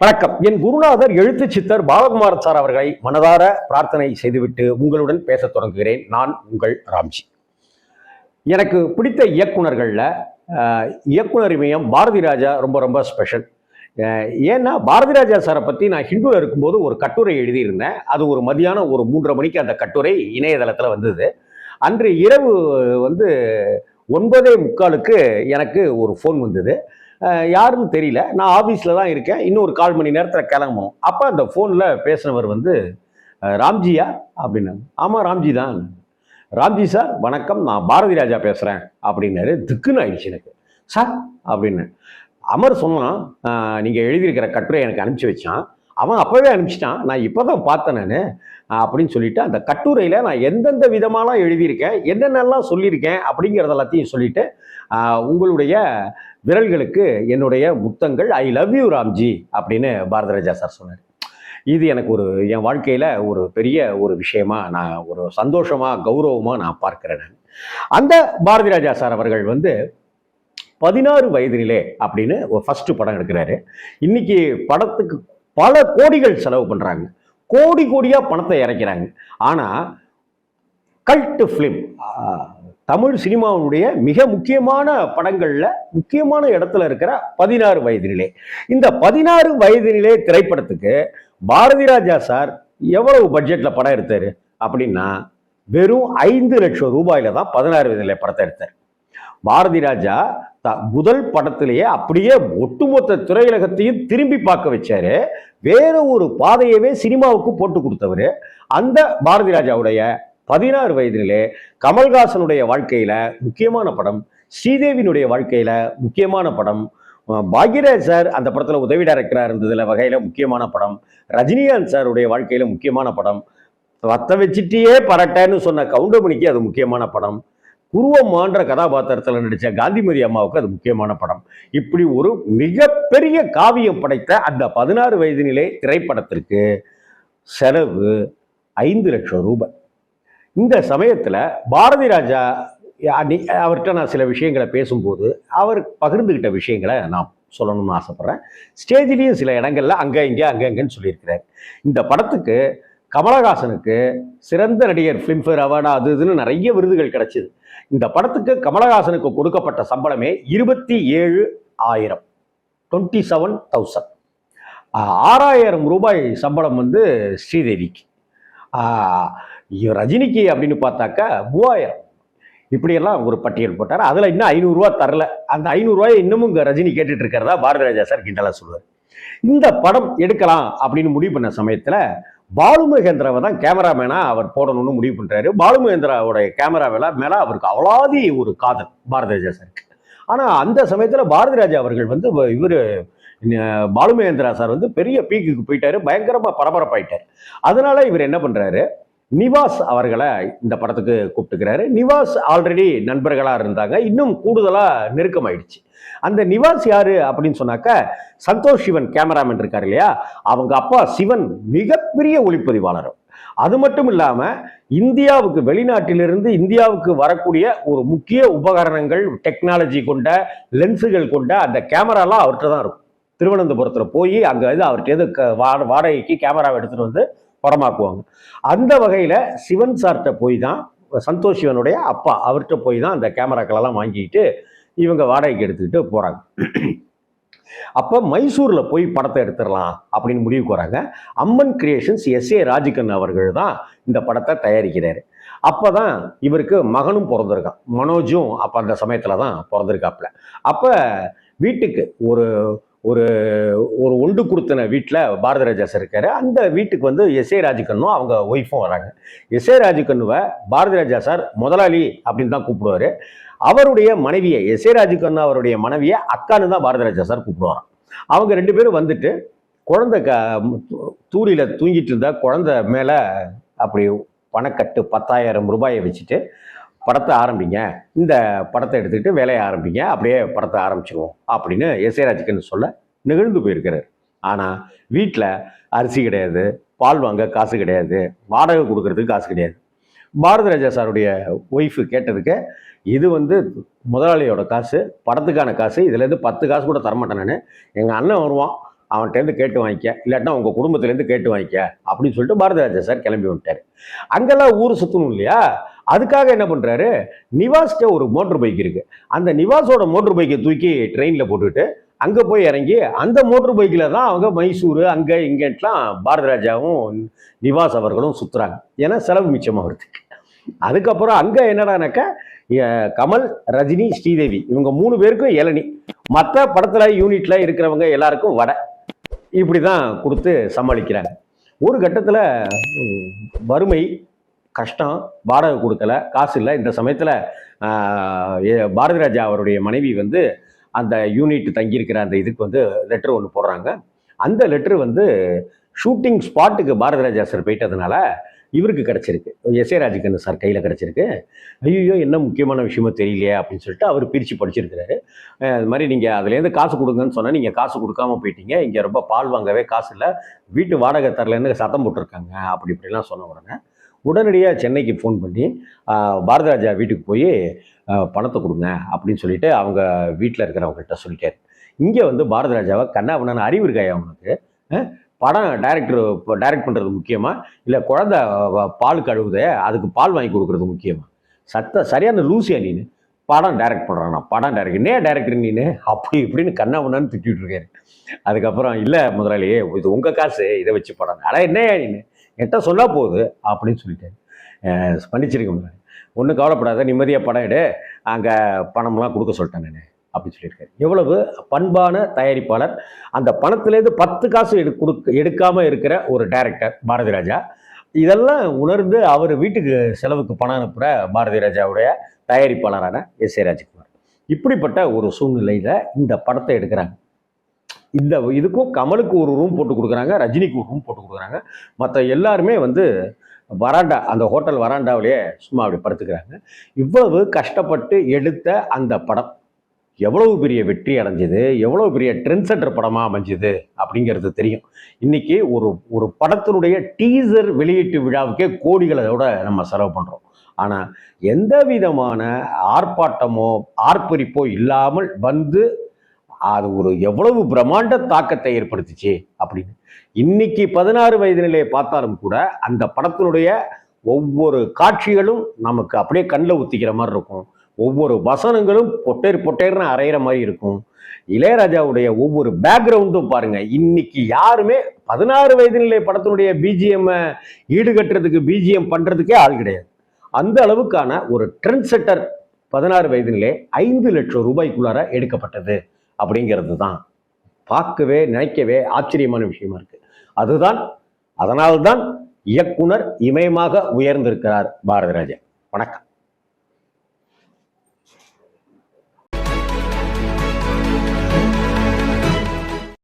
வணக்கம். என் குருநாதர் எழுத்து சித்தர் பாலகுமார் சார் அவர்களை மனதார பிரார்த்தனை செய்துவிட்டு உங்களுடன் பேசத் தொடங்குகிறேன். நான் உங்கள் ராம்ஜி. எனக்கு பிடித்த இயக்குனர்களில் இயக்குனர் இமயம் பாரதி ராஜா ரொம்ப ரொம்ப ஸ்பெஷல். ஏன்னா பாரதி ராஜா சாரை பற்றி நான் ஹிந்துவில் இருக்கும்போது ஒரு கட்டுரை எழுதியிருந்தேன். அது ஒரு மதியானம் ஒரு 3:30 மணிக்கு அந்த கட்டுரை இணையதளத்தில் வந்தது. அன்று இரவு 9:45 எனக்கு ஒரு ஃபோன் வந்தது. யாருன்னு தெரியல. நான் ஆஃபீஸில் தான் இருக்கேன். இன்னும் ஒரு 1/4 மணி நேரத்தில் கிளம்பணும். அப்போ அந்த ஃபோனில் பேசினவர் ராம்ஜியா அப்படின்னாங்க. ஆமாம், ராம்ஜி தான். ராம்ஜி சார் வணக்கம், நான் பாரதி ராஜா பேசுகிறேன் அப்படின்னாரு. திக்குன்னு ஆயிடுச்சு எனக்கு. சார் அப்படின்னு அமர் சொன்னான், நீங்கள் எழுதியிருக்கிற கட்டுரை எனக்கு அனுப்பிச்சி வச்சான். அவன் அப்போவே அனுப்பிச்சிட்டான், நான் இப்போ தான் பார்த்தேன் நான் அப்படின்னு சொல்லிட்டு அந்த கட்டுரையில் நான் எந்தெந்த விதமாலாம் எழுதியிருக்கேன், என்னென்னலாம் சொல்லியிருக்கேன் அப்படிங்கிறத எல்லாத்தையும் சொல்லிட்டு உங்களுடைய விரல்களுக்கு என்னுடைய முத்தங்கள், ஐ லவ் யூ ராம்ஜி அப்படின்னு பாரதி ராஜா சார் சொன்னார். இது எனக்கு என் வாழ்க்கையில் ஒரு பெரிய ஒரு விஷயமா, நான் ஒரு சந்தோஷமாக கௌரவமாக நான் பார்க்கிறேன். அந்த பாரதி ராஜா சார் அவர்கள் 16 வயதினிலே அப்படின்னு ஒரு ஃபர்ஸ்ட் படம் எடுக்கிறாரு. இன்னைக்கு படத்துக்கு பல கோடிகள் செலவு பண்ணுறாங்க, கோடி கோடியாக பணத்தை இறக்கிறாங்க. ஆனால் கல்ட் ஃபிலிம், தமிழ் சினிமாவுடைய மிக முக்கியமான படங்களில் முக்கியமான இடத்துல இருக்கிற 16 வயதினிலே. இந்த 16 வயதினிலே திரைப்படத்துக்கு பாரதி ராஜா சார் எவ்வளவு பட்ஜெட்டில் படம் எடுத்தார் அப்படின்னா வெறும் 5 லட்சம் ரூபாயில தான் 16 வயதினிலே படத்தை எடுத்தார். பாரதி ராஜா முதல் படத்திலேயே அப்படியே ஒட்டுமொத்த திரையுலகத்தையும் திரும்பி பார்க்க வச்சாரு. வேற ஒரு பாதையவே சினிமாவுக்கு போட்டு கொடுத்தவர். அந்த பாரதி ராஜாவுடைய 16 வயதிலே கமல்ஹாசனுடைய வாழ்க்கையில முக்கியமான படம், ஸ்ரீதேவியினுடைய வாழ்க்கையில முக்கியமான படம், பாக்யராஜ் சார் அந்த படத்துல உதவி டைரக்டரா இருந்ததுல வகையில முக்கியமான படம், ரஜினிகாந்த் சாருடைய வாழ்க்கையில முக்கியமான படம், வத்த வச்சுட்டியே பரட்டன்னு சொன்ன கவுண்டமணிக்கு அது முக்கியமான படம், குருவம்மான்ற கதாபாத்திரத்தில் நடித்த காந்திமதி அம்மாவுக்கு அது முக்கியமான படம். இப்படி ஒரு மிகப்பெரிய காவியம் படைத்த அந்த 16 வயதினிலே திரைப்படத்திற்கு செலவு 5 லட்சம் ரூபாய். இந்த சமயத்தில் பாரதி ராஜா அவர்கிட்ட நான் சில விஷயங்களை பேசும்போது அவர் பகிர்ந்துகிட்ட விஷயங்களை நான் சொல்லணும்னு ஆசைப்படுறேன். ஸ்டேஜ்லேயும் சில இடங்கள்ல அங்கன்னு சொல்லியிருக்கிறார். இந்த படத்துக்கு கமலஹாசனுக்கு சிறந்த நடிகர் ஃபிலிம்ஃபேர் அவார்டு அது இதுன்னு நிறைய விருதுகள் கிடைச்சிது. இந்த படத்துக்கு கமலஹாசனுக்கு கொடுக்கப்பட்ட சம்பளமே 27,000, 27,000. 6,000 ரூபாய் சம்பளம் ஸ்ரீதேவிக்கு. ரஜினிக்கு அப்படின்னு பார்த்தாக்கா 3,000. இப்படியெல்லாம் ஒரு பட்டியல் போட்டார். அதில் இன்னும் 500 ரூபா தரல. அந்த 500 ரூபாயை இன்னமும் ரஜினி கேட்டுட்டு இருக்கிறதா பாரதி ராஜா சார் கிண்டலா சொல்லுவார். இந்த படம் எடுக்கலாம் அப்படின்னு முடிவு பண்ண சமயத்தில் பாலு மகேந்திராவை தான் கேமராமேனா அவர் போடணும்னு முடிவு பண்றாரு. பாலு மகேந்திராவோடைய கேமரா மேல அவருக்கு அவ்வளாதி ஒரு காதல் பாரதி ராஜா சாருக்கு. ஆனா அந்த சமயத்துல பாரதி ராஜா அவர்கள் இவர் பாலு மகேந்திரா சார் பெரிய பீக்குக்கு போயிட்டாரு, பயங்கரமா பரபரப்பாயிட்டார். அதனால இவர் என்ன பண்றாரு, நிவாஸ் அவர்களை இந்த படத்துக்கு கூப்பிட்டுக்கிறாரு. நிவாஸ் ஆல்ரெடி நண்பர்களா இருந்தாங்க, இன்னும் கூடுதலா நெருக்கமாயிடுச்சு. அந்த நிவாஸ் யாரு அப்படின்னு சொன்னாக்க சந்தோஷ் சிவன் கேமராமேன் இருக்காரு இல்லையா, அவங்க அப்பா சிவன் மிகப்பெரிய ஒளிப்பதிவாளர். அது மட்டும் இல்லாம இந்தியாவுக்கு வெளிநாட்டிலிருந்து இந்தியாவுக்கு வரக்கூடிய ஒரு முக்கிய உபகரணங்கள், டெக்னாலஜி கொண்ட லென்ஸுகள் கொண்ட அந்த கேமராலாம் அவர்கிட்ட தான் இருக்கும். திருவனந்தபுரத்துல போய் அங்க அவர்கிட்ட வாடகைக்கு கேமராவை எடுத்துட்டு படமாக்குவாங்க. அந்த வகையில சிவன் சார்கிட்ட போய் தான், சந்தோஷ் சிவனுடைய அப்பா அவர்கிட்ட போய் தான் அந்த கேமராக்களெல்லாம் வாங்கிட்டு இவங்க வாடகைக்கு எடுத்துக்கிட்டு போறாங்க. அப்போ மைசூரில் போய் படத்தை எடுத்துடலாம் அப்படின்னு முடிவுக்கு வராங்க. அம்மன் கிரியேஷன்ஸ் SA ராஜிகன் அவர்கள் தான் இந்த படத்தை தயாரிக்கிறாரு. அப்போ தான் இவருக்கு மகனும் பிறந்திருக்கான், மனோஜும் அப்போ அந்த சமயத்தில் தான் பிறந்திருக்காப்புல. அப்போ வீட்டுக்கு ஒரு ஒரு ஒரு ஒண்டு கொடுத்தன வீட்டில் பாரதி ராஜா சார் இருக்காரு. அந்த வீட்டுக்கு SA ராஜிகன்னும் அவங்க ஒய்ஃபும் வராங்க. SA ராஜிகன்னுவை பாரதி ராஜா சார் முதலாளி அப்படின்னு தான் கூப்பிடுவாரு. அவருடைய மனைவியை, SA ராஜிகண்ணா அவருடைய மனைவியை அக்கான்னு தான் பாரதி ராஜா சார் கூப்பிடுவாராம். அவங்க 2 பேரும் குழந்தை தூளில தூங்கிட்டு இருந்தா குழந்தை மேல அப்படி பணக்கட்டு 10,000 ரூபாயை வச்சுட்டு படத்தை ஆரம்பிங்க, இந்த படத்தை எடுத்துக்கிட்டு வேலையை ஆரம்பிங்க, அப்படியே படத்தை ஆரம்பிச்சிருவோம் அப்படின்னு SA ராஜிகன் சொல்ல நெகிழ்ந்து போயிருக்கிறார். ஆனால் வீட்டில் அரிசி கிடையாது, பால் வாங்க காசு கிடையாது, வாடகை கொடுக்கறதுக்கு காசு கிடையாது. பாரதி ராஜா சாருடைய ஒய்ஃபு கேட்டதுக்கு, இது முதலாளியோட காசு, படத்துக்கான காசு, இதுலேருந்து 10 காசு கூட தரமாட்டேன் நான், எங்கள் அண்ணன் வருவான், அவன்கிட்டேருந்து கேட்டு வாங்கிக்க, இல்லாட்டினா உங்கள் குடும்பத்துலேருந்து கேட்டு வாங்கிக்க அப்படின்னு சொல்லிட்டு பாரதிராஜா சார் கிளம்பி வந்துட்டார். அங்கெல்லாம் ஊர் சுற்றணும் இல்லையா, அதுக்காக என்ன பண்ணுறாரு, நிவாஸ்கிட்ட ஒரு மோட்டர் பைக் இருக்குது, அந்த நிவாஸோட மோட்டர் பைக்கை தூக்கி ட்ரெயினில் போட்டுக்கிட்டு அங்கே போய் இறங்கி அந்த மோட்டர் பைக்கில் தான் அவங்க மைசூர் அங்கே இங்கேட்டலாம் பாரதிராஜாவும் நிவாஸ் அவர்களும் சுற்றுறாங்க. ஏன்னா செலவு மிச்சமாக வருது. அதுக்கப்புறம் அங்கே என்னடானாக்கா கமல், ரஜினி, ஸ்ரீதேவி இவங்க 3 பேருக்கும் இளநி, மற்ற படத்தில் யூனிட்டில் இருக்கிறவங்க எல்லாருக்கும் வடை, இப்படி தான் கொடுத்து சமாளிக்கிறாங்க. ஒரு கட்டத்தில் வறுமை, கஷ்டம், வாடகை கொடுக்கல, காசு இல்லை. இந்த சமயத்தில் பாரதிராஜா அவருடைய மனைவி வந்து அந்த யூனிட் தங்கியிருக்கிற அந்த இதுக்கு வந்து லெட்டர் ஒன்று போடுறாங்க. அந்த லெட்டர் வந்து ஷூட்டிங் ஸ்பாட்டுக்கு பாரதிராஜா சார் போயிட்டதுனால இவருக்கு கிடச்சிருக்கு, எஸ் ஏ ராஜ்கண்ணு சார் கையில் கிடச்சிருக்கு. ஐயோ என்ன முக்கியமான விஷயமோ தெரியலையே அப்படின்னு சொல்லிட்டு அவர் பிரித்து படிச்சிருக்கிறாரு. அது மாதிரி நீங்கள் அதுலேருந்து காசு கொடுங்கன்னு சொன்னால் நீங்கள் காசு கொடுக்காம போயிட்டீங்க, இங்கே ரொம்ப பால் வாங்கவே காசு இல்லை, வீட்டு வாடகை தரலேருந்து சத்தம் போட்டிருக்காங்க அப்படி இப்படிலாம் சொன்ன உடனே உடனடியாக சென்னைக்கு ஃபோன் பண்ணி பாரதிராஜா வீட்டுக்கு போய் பணத்தை கொடுங்க அப்படின்னு சொல்லிட்டு அவங்க வீட்டில் இருக்கிறவங்ககிட்ட சொல்லிட்டார். இங்கே வந்து பாரதிராஜாவை கண்ணாபண்ணான அறிவு இருக்காயா அவனுக்கு, படம் டைரக்ட் பண்ணுறது முக்கியமா இல்லை குழந்தை பால் கழுவுதே அதுக்கு பால் வாங்கி கொடுக்குறது முக்கியமா, சரியான லூசியா நீனு, படம் டைரக்ட் பண்ணுறானா, படம் டைரக்டர் நீனு அப்படி இப்படின்னு கண்ணாபண்ணான்னு திட்டிகிட்டு இருக்காரு. அதுக்கப்புறம் இல்லை முதலாளியே இது உங்கள் காசு, இதை வச்சு படம், ஆனால் என்னையா நீனு என்கிட்ட சொல்ல போகுது அப்படின்னு சொல்லிட்டாரு. பண்ணிச்சிருக்க முதலாளி, ஒன்றும் கவலைப்படாத, நிம்மதியாக படம் எடு, அங்கே பணம்லாம் கொடுக்க சொல்லிட்டேன் நான் அப்படின்னு சொல்லியிருக்காரு. எவ்வளவு பண்பான தயாரிப்பாளர், அந்த பணத்துலேருந்து 10 காசு எடுக்காமல் இருக்கிற ஒரு டைரக்டர் பாரதிராஜா. இதெல்லாம் உணர்ந்து அவர் வீட்டுக்கு செலவுக்கு பணம் அனுப்புகிற பாரதிராஜாவுடைய தயாரிப்பாளரான எஸ் ஏ ராஜ்குமார். இப்படிப்பட்ட ஒரு சூழ்நிலையில் இந்த படத்தை எடுக்கிறாங்க. இந்த இதுக்கும் கமலுக்கு ஒரு ரூம் போட்டு கொடுக்குறாங்க, ரஜினிக்கு ஒரு ரூம் போட்டு கொடுக்குறாங்க, மற்ற எல்லாருமே வந்து வராண்டா, அந்த ஹோட்டல் வராண்டாவிலேயே சும்மா அப்படி படுத்துக்கிறாங்க. இவ்வளவு கஷ்டப்பட்டு எடுத்த அந்த படம் எவ்வளவு பெரிய வெற்றி அடைஞ்சது, எவ்வளோ பெரிய ட்ரெண்ட் சென்டர் படமாக அமைஞ்சது அப்படிங்கிறது தெரியும். இன்றைக்கி ஒரு படத்தினுடைய டீசர் வெளியீட்டு விழாவுக்கே கோடிகளோட நம்ம செலவு பண்ணுறோம். ஆனால் எந்த விதமான ஆர்ப்பாட்டமோ ஆர்ப்பரிப்போ இல்லாமல் வந்து அது ஒரு எவ்வளவு பிரம்மாண்ட தாக்கத்தை ஏற்படுத்துச்சு அப்படின்னு. இன்னைக்கு 16 வயது நிலையை பார்த்தாலும் கூட அந்த படத்தினுடைய ஒவ்வொரு காட்சிகளும் நமக்கு அப்படியே கண்ணில் ஊற்றிக்கிற மாதிரி இருக்கும். ஒவ்வொரு வசனங்களும் பொட்டேர்னு அரைகிற மாதிரி இருக்கும். இளையராஜாவுடைய ஒவ்வொரு பேக்ரவுண்டும் பாருங்க, இன்னைக்கு யாருமே 16 வயது நிலை படத்தினுடைய பிஜிஎம் ஈடுகட்டுறதுக்கு பிஜிஎம் பண்றதுக்கே ஆள் கிடையாது. அந்த அளவுக்கான ஒரு ட்ரெண்ட் செட்டர் 16 வயது நிலை 5 லட்சம் ரூபாய்க்குள்ளார எடுக்கப்பட்டது அப்படிங்கிறது தான் பார்க்கவே நினைக்கவே ஆச்சரியமான விஷயமா இருக்கு. அதனால்தான் இயக்குனர் இமயமாக உயர்ந்திருக்கிறார் பாரதிராஜா. வணக்கம்.